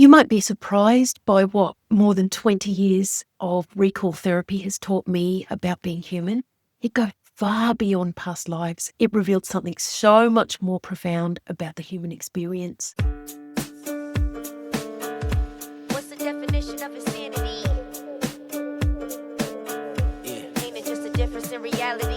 You might be surprised by what more than 20 years of recall therapy has taught me about being human. It goes far beyond past lives. It revealed something so much more profound about the human experience. What's the definition of insanity? Ain't it just a difference in reality?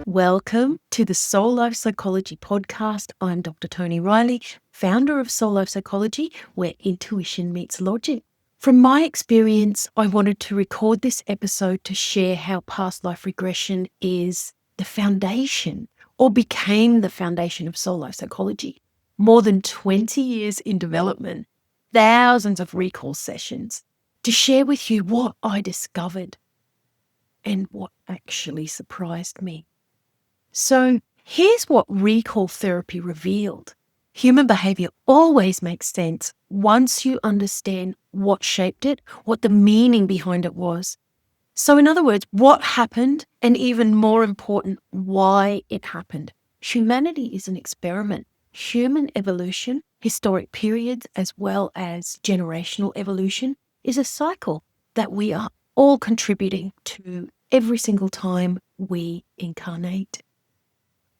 Welcome to the SoulLife Psychology podcast. I'm Dr. Toni Reilly, founder of SoulLife Psychology, where intuition meets logic. From my experience, I wanted to record this episode to share how past life regression is the foundation, or became the foundation, of SoulLife Psychology. More than 20 years in development, thousands of recall sessions, to share with you what I discovered and what actually surprised me. So here's what recall therapy revealed. Human behaviour always makes sense once you understand what shaped it, what the meaning behind it was. So in other words, what happened, and even more important, why it happened. Humanity is an experiment. Human evolution, historic periods as well as generational evolution, is a cycle that we are all contributing to every single time we incarnate.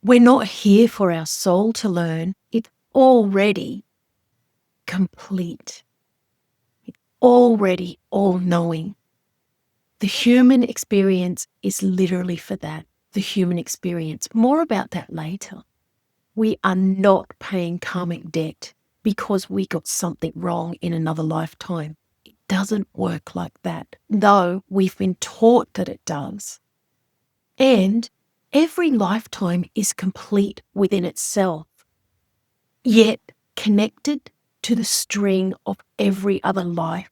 We're not here for our soul to learn. It's already complete. It's already all-knowing. The human experience is literally for that, the human experience. More about that later. We are not paying karmic debt because we got something wrong in another lifetime. It doesn't work like that, though we've been taught that it does. And every lifetime is complete within itself, yet connected to the string of every other life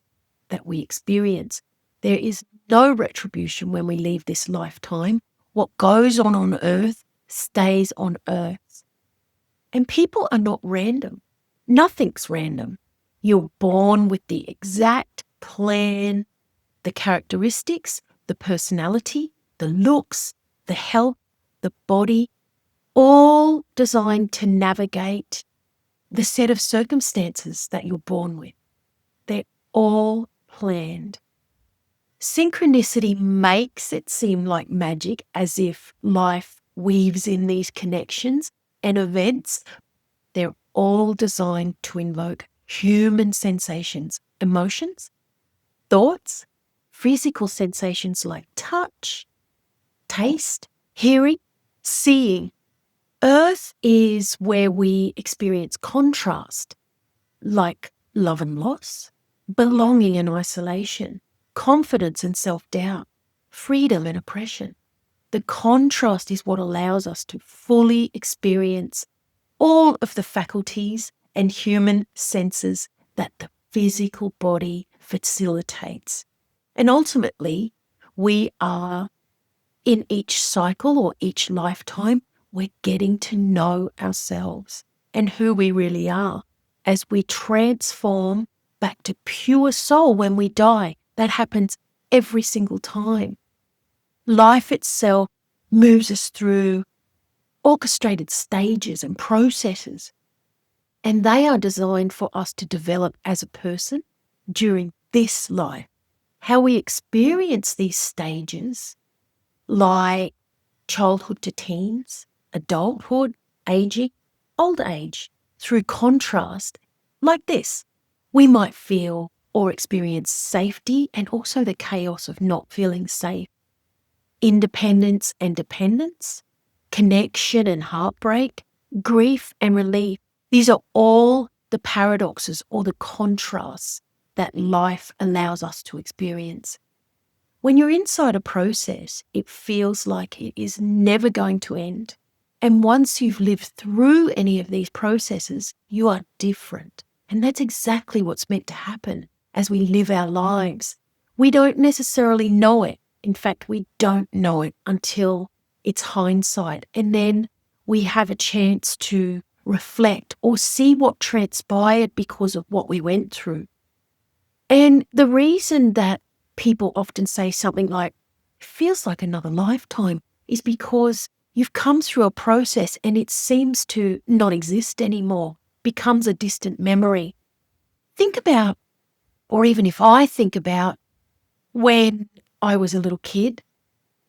that we experience. There is no retribution when we leave this lifetime. What goes on earth stays on earth. And people are not random. Nothing's random. You're born with the exact plan, the characteristics, the personality, the looks, the health, the body, all designed to navigate the set of circumstances that you're born with. They're all planned. Synchronicity makes it seem like magic, as if life weaves in these connections and events. They're all designed to invoke human sensations, emotions, thoughts, physical sensations like touch, taste, hearing, seeing. Earth is where we experience contrast, like love and loss, belonging and isolation, confidence and self-doubt, freedom and oppression. The contrast is what allows us to fully experience all of the faculties and human senses that the physical body facilitates. And ultimately, we are, in each cycle or each lifetime, we're getting to know ourselves and who we really are as we transform back to pure soul when we die. That happens every single time. Life itself moves us through orchestrated stages and processes, and they are designed for us to develop as a person during this life. How we experience these stages, like childhood to teens, adulthood, aging, old age, through contrast, like this. We might feel or experience safety and also the chaos of not feeling safe, independence and dependence, connection and heartbreak, grief and relief. These are all the paradoxes or the contrasts that life allows us to experience. When you're inside a process, it feels like it is never going to end. And once you've lived through any of these processes, you are different. And that's exactly what's meant to happen as we live our lives. We don't necessarily know it. In fact, we don't know it until it's hindsight. And then we have a chance to reflect or see what transpired because of what we went through. And the reason that people often say something like, it feels like another lifetime, is because you've come through a process and it seems to not exist anymore. becomes a distant memory. Think about, or even if I think about, when I was a little kid,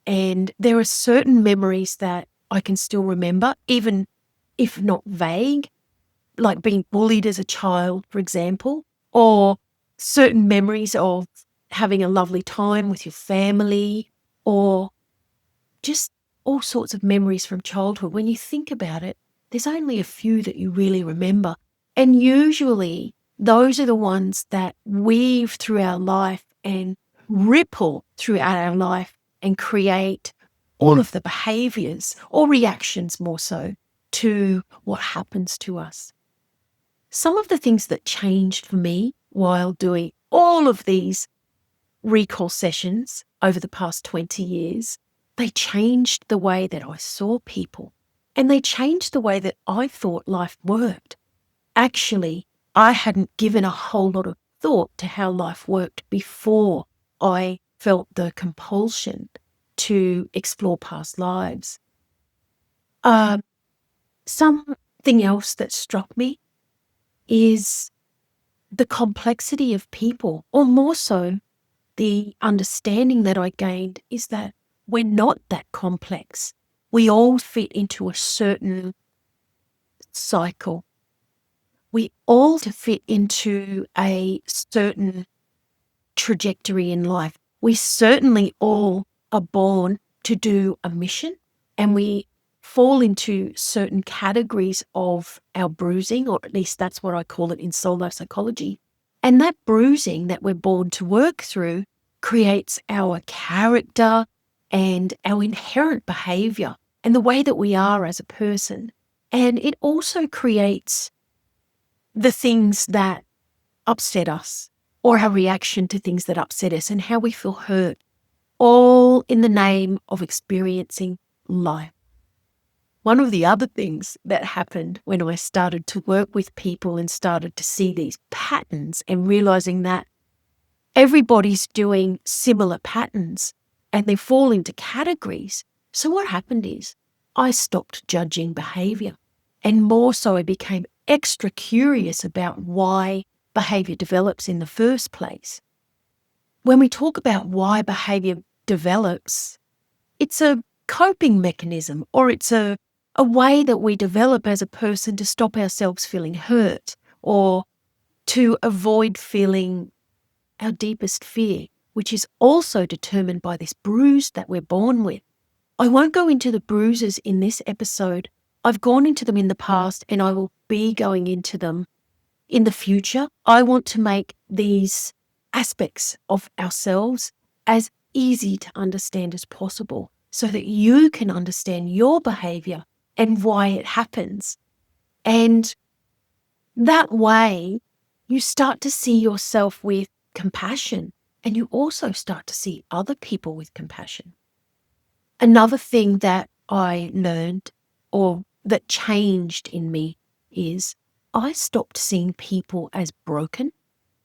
and there are certain memories that I can still remember, even if not vague, like being bullied as a child, for example, or certain memories of having a lovely time with your family, or just all sorts of memories from childhood. When you think about it, there's only a few that you really remember. And usually those are the ones that weave through our life and ripple throughout our life and create all of the behaviours or reactions, more so, to what happens to us. Some of the things that changed for me while doing all of these recall sessions over the past 20 years, they changed the way that I saw people, and they changed the way that I thought life worked. Actually, I hadn't given a whole lot of thought to how life worked before I felt the compulsion to explore past lives. Something else that struck me is the complexity of people, or more so, the understanding that I gained is that we're not that complex. We all fit into a certain cycle. We all fit into a certain trajectory in life. We certainly all are born to do a mission, and we fall into certain categories of our bruising, or at least that's what I call it in SoulLife Psychology. And that bruising that we're born to work through creates our character and our inherent behaviour and the way that we are as a person. And it also creates the things that upset us, or our reaction to things that upset us, and how we feel hurt, all in the name of experiencing life. One of the other things that happened when I started to work with people and started to see these patterns and realizing that everybody's doing similar patterns and they fall into categories. So what happened is I stopped judging behavior, and more so I became extra curious about why behavior develops in the first place. When we talk about why behavior develops, it's a coping mechanism, or it's a way that we develop as a person to stop ourselves feeling hurt, or to avoid feeling our deepest fear, which is also determined by this bruise that we're born with. I won't go into the bruises in this episode. I've gone into them in the past, and I will be going into them in the future. I want to make these aspects of ourselves as easy to understand as possible, so that you can understand your behavior and why it happens. And that way, you start to see yourself with compassion, and you also start to see other people with compassion. Another thing that I learned, or that changed in me, is I stopped seeing people as broken,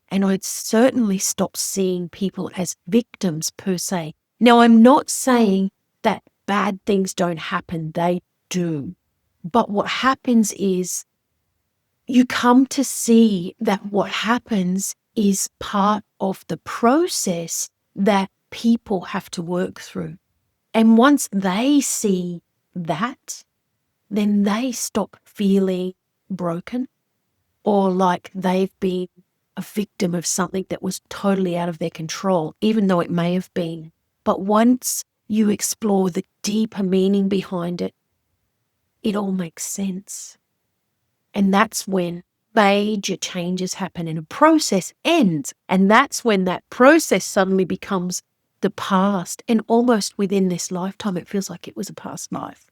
and I'd certainly stopped seeing people as victims per se. Now, I'm not saying that bad things don't happen, they do. But what happens is you come to see that what happens is part of the process that people have to work through. And once they see that, then they stop feeling broken or like they've been a victim of something that was totally out of their control, even though it may have been. But once you explore the deeper meaning behind it, it all makes sense. And that's when major changes happen and a process ends. And that's when that process suddenly becomes the past. And almost within this lifetime, it feels like it was a past life.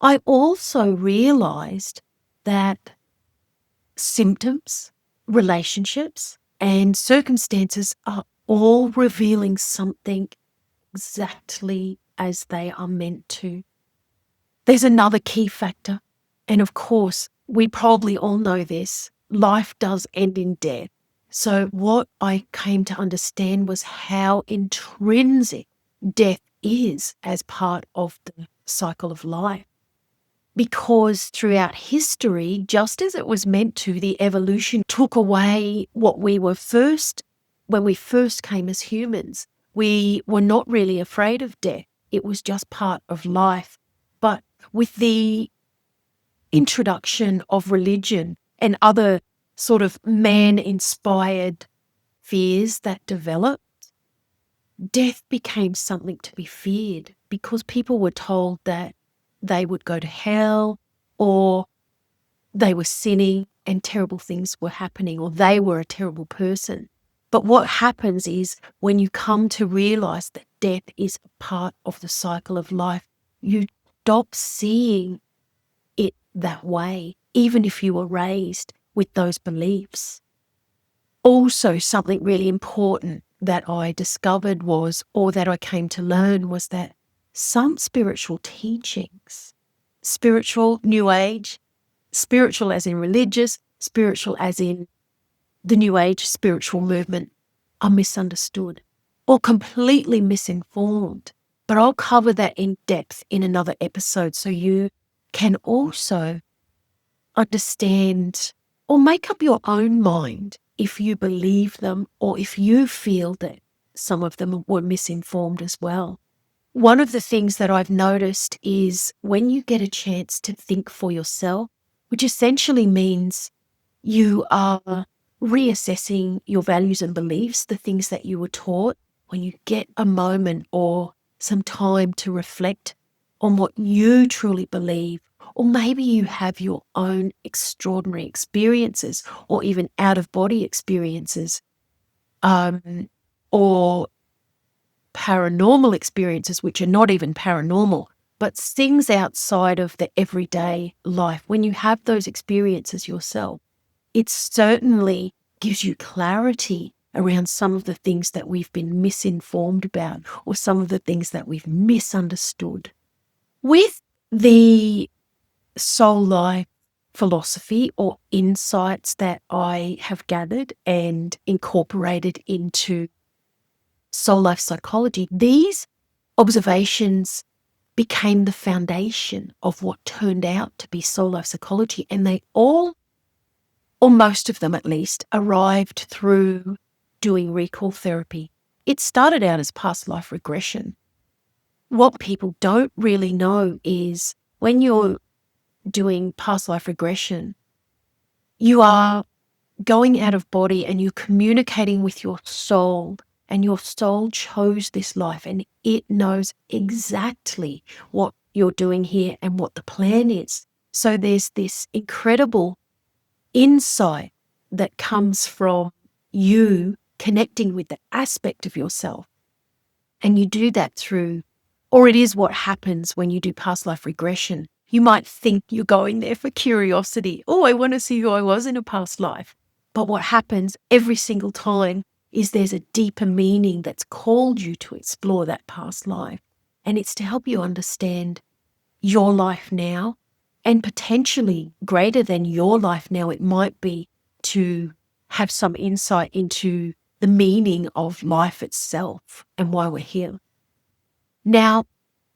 I also realized that symptoms, relationships, and circumstances are all revealing something exactly as they are meant to. There's another key factor, and of course, we probably all know this. Life does end in death. So what I came to understand was how intrinsic death is as part of the cycle of life. because throughout history, just as it was meant to, the evolution took away what we were first, when we first came as humans. We were not really afraid of death. It was just part of life. But with the introduction of religion and other sort of man-inspired fears that developed, death became something to be feared because people were told that they would go to hell, or they were sinning and terrible things were happening, or they were a terrible person. But what happens is when you come to realize that death is a part of the cycle of life, you stop seeing it that way, even if you were raised with those beliefs. Also, something really important that I discovered was, or that I came to learn, was that some spiritual teachings, spiritual, New Age, spiritual as in religious, spiritual as in the New Age spiritual movement, are misunderstood or completely misinformed. But I'll cover that in depth in another episode so you can also understand or make up your own mind if you believe them or if you feel that some of them were misinformed as well. One of the things that I've noticed is when you get a chance to think for yourself, which essentially means you are reassessing your values and beliefs, the things that you were taught, when you get a moment or some time to reflect on what you truly believe, or maybe you have your own extraordinary experiences or even out-of-body experiences, or paranormal experiences, which are not even paranormal, but things outside of the everyday life. When you have those experiences yourself, it certainly gives you clarity around some of the things that we've been misinformed about or some of the things that we've misunderstood. With the soul life philosophy or insights that I have gathered and incorporated into SoulLife Psychology, these observations became the foundation of what turned out to be SoulLife Psychology, and they all, or most of them at least, arrived through doing recall therapy. It started out as past life regression. What people don't really know is when you're doing past life regression, you are going out of body and you're communicating with your soul, and your soul chose this life and it knows exactly what you're doing here and what the plan is. So there's this incredible insight that comes from you connecting with the aspect of yourself. And you do that through, or it is what happens when you do past life regression. You might think you're going there for curiosity. Oh, I want to see who I was in a past life. But what happens every single time is there's a deeper meaning that's called you to explore that past life. And it's to help you understand your life now, and potentially greater than your life now. It might be to have some insight into the meaning of life itself and why we're here. Now,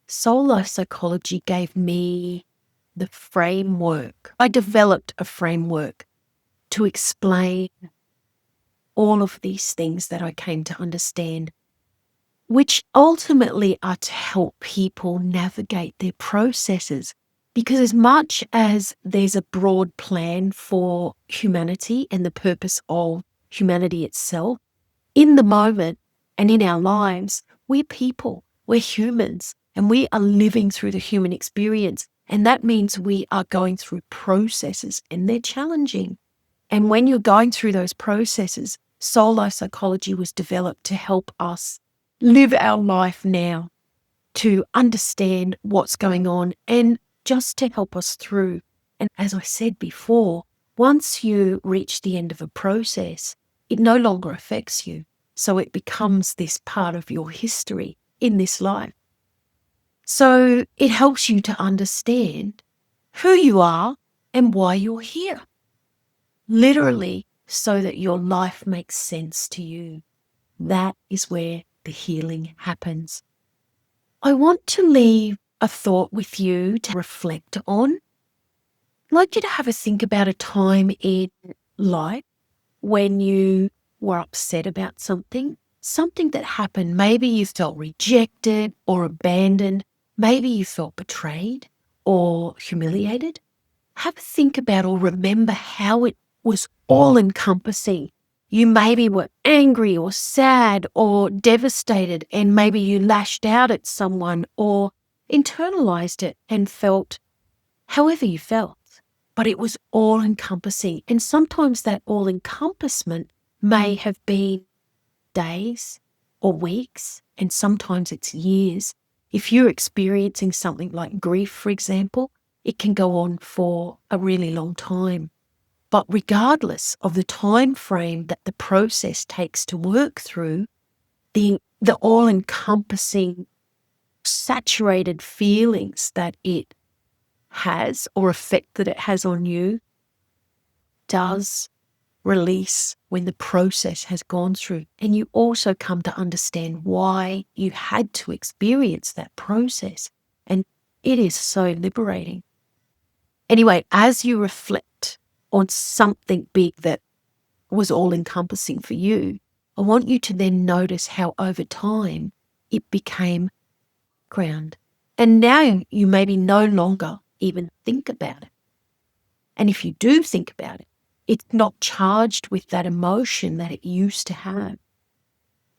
SoulLife Psychology gave me the framework. I developed a framework to explain all of these things that I came to understand, which ultimately are to help people navigate their processes. Because as much as there's a broad plan for humanity and the purpose of humanity itself, in the moment and in our lives, we're people, we're humans, and we are living through the human experience. And that means we are going through processes and they're challenging. And when you're going through those processes, SoulLife Psychology was developed to help us live our life now, to understand what's going on and just to help us through. And as I said before, once you reach the end of a process, it no longer affects you. So it becomes this part of your history in this life. So it helps you to understand who you are and why you're here. Literally, so that your life makes sense to you. That is where the healing happens. I want to leave a thought with you to reflect on I'd like you to have a think about a time in life when you were upset about something that happened. Maybe you felt rejected or abandoned. Maybe you felt betrayed or humiliated. Have a think about or remember how it was all encompassing. You maybe were angry or sad or devastated, and maybe you lashed out at someone or internalized it and felt however you felt. But it was all encompassing. And sometimes that all encompassment may have been days or weeks, and sometimes it's years. If you're experiencing something like grief, for example, it can go on for a really long time. But regardless of the time frame that the process takes to work through, the all-encompassing, saturated feelings that it has or effect that it has on you does release when the process has gone through. And you also come to understand why you had to experience that process. And it is so liberating. Anyway, as you reflect on something big that was all encompassing for you, I want you to then notice how over time it became ground. And now you maybe no longer even think about it. And if you do think about it, it's not charged with that emotion that it used to have.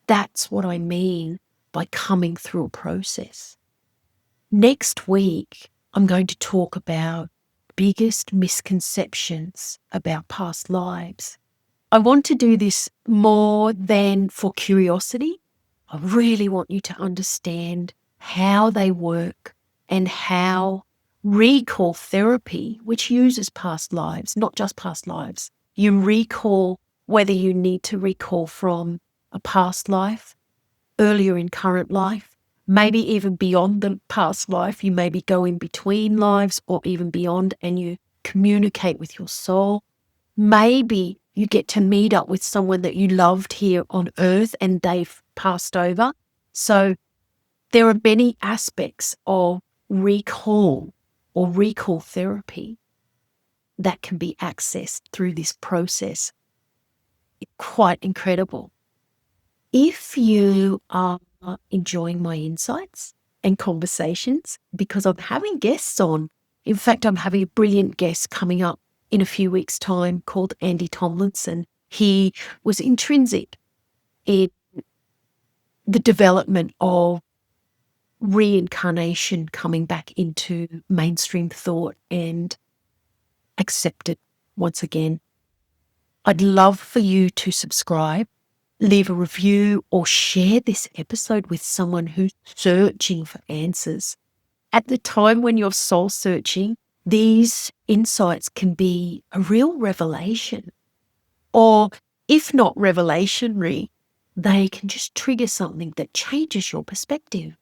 That's what I mean by coming through a process. Next week, I'm going to talk about biggest misconceptions about past lives. I want to do this more than for curiosity. I really want you to understand how they work and how recall therapy, which uses past lives, not just past lives, you recall whether you need to recall from a past life, earlier in current life, maybe even beyond the past life. You maybe go in between lives or even beyond, and you communicate with your soul. Maybe you get to meet up with someone that you loved here on earth and they've passed over. So there are many aspects of recall or recall therapy that can be accessed through this process. It's quite incredible. If you are enjoying my insights and conversations, because I'm having guests on, in fact, I'm having a brilliant guest coming up in a few weeks' time called Andy Tomlinson. He was intrinsic in the development of reincarnation coming back into mainstream thought and accepted once again. I'd love for you to subscribe, leave a review, or share this episode with someone who's searching for answers. At the time when you're soul searching, these insights can be a real revelation. Or if not revelationary, they can just trigger something that changes your perspective.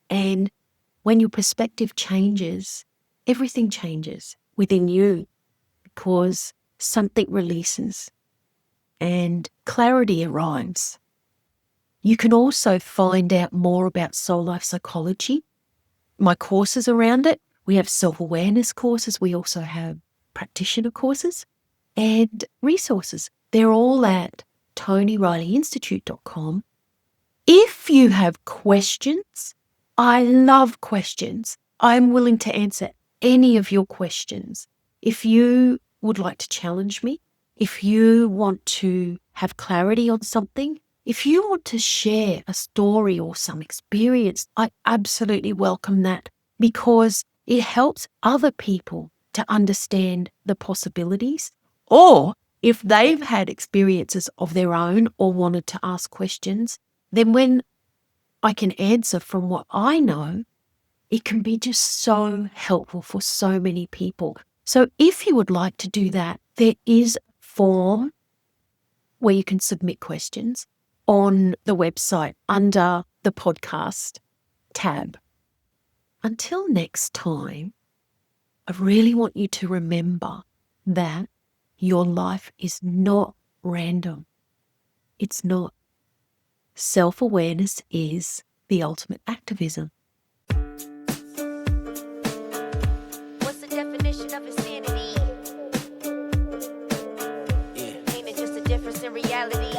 And when your perspective changes, everything changes within you because something releases and clarity arrives. You can also find out more about SoulLife Psychology, my courses around it. We have self-awareness courses. We also have practitioner courses and resources. They're all at ToniReillyInstitute.com. If you have questions, I love questions. I'm willing to answer any of your questions. If you would like to challenge me, if you want to have clarity on something, if you want to share a story or some experience, I absolutely welcome that because it helps other people to understand the possibilities. Or if they've had experiences of their own or wanted to ask questions, then when I can answer from what I know, it can be just so helpful for so many people. So if you would like to do that, there is a form where you can submit questions on the website under the podcast tab. Until next time, I really want you to remember that your life is not random. It's not. Self-awareness is the ultimate activism. What's the definition of insanity? difference in reality.